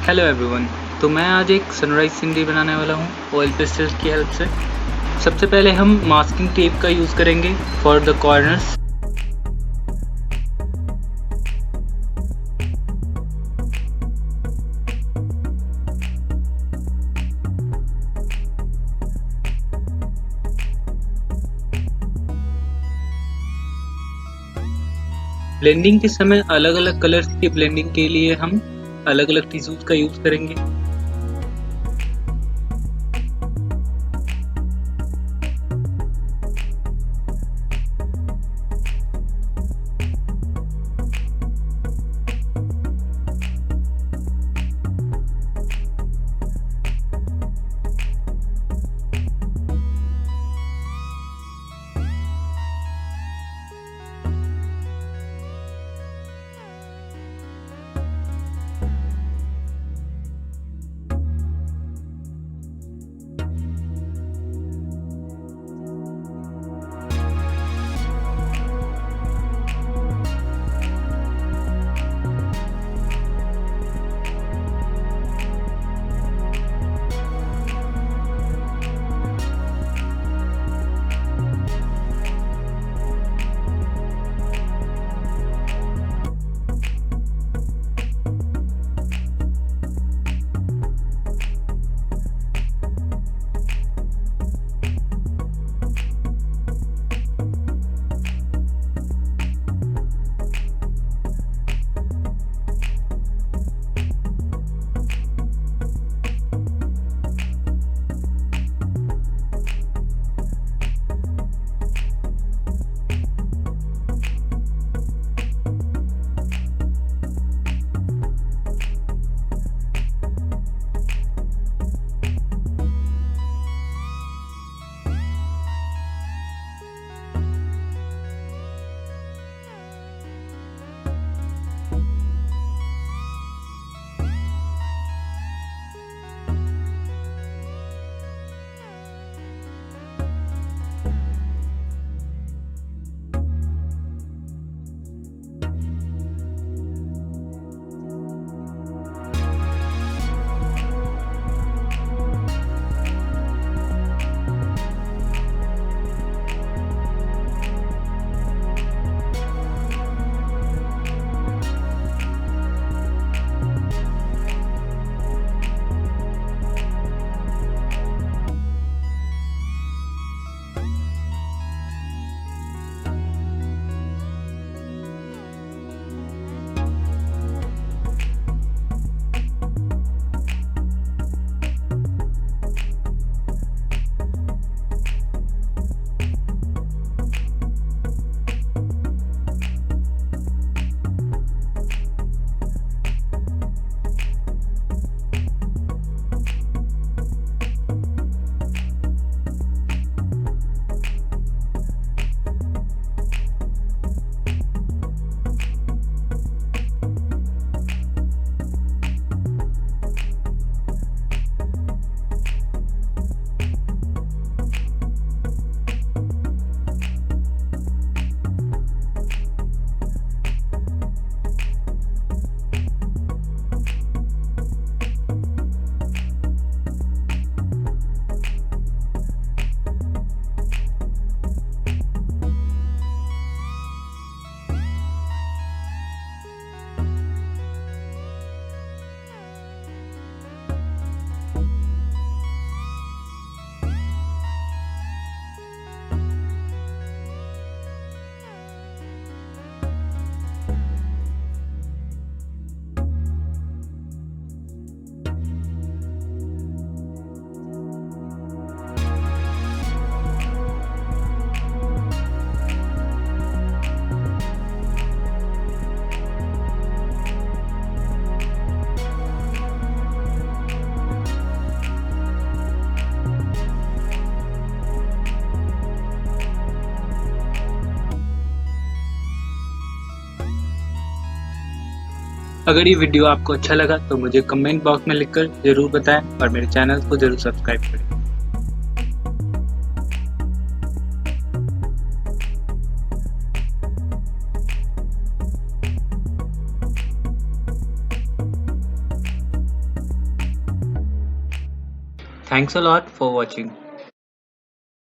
Hello everyone. तो मैं आज एक सनराइज सीनरी बनाने वाला हूँ ऑयल पेस्टल की हेल्प से। सबसे पहले हम मास्किंग टेप का यूज़ करेंगे फॉर द कॉर्नर्स। ब्लेंडिंग के समय अलग अलग कलर्स की ब्लेंडिंग के लिए हम अलग अलग टिश्यूज का यूज़ करेंगे। अगर ये वीडियो आपको अच्छा लगा तो मुझे कमेंट बॉक्स में लिखकर ज़रूर बताएं और मेरे चैनल को ज़रूर सब्सक्राइब करें। Thanks a lot for watching.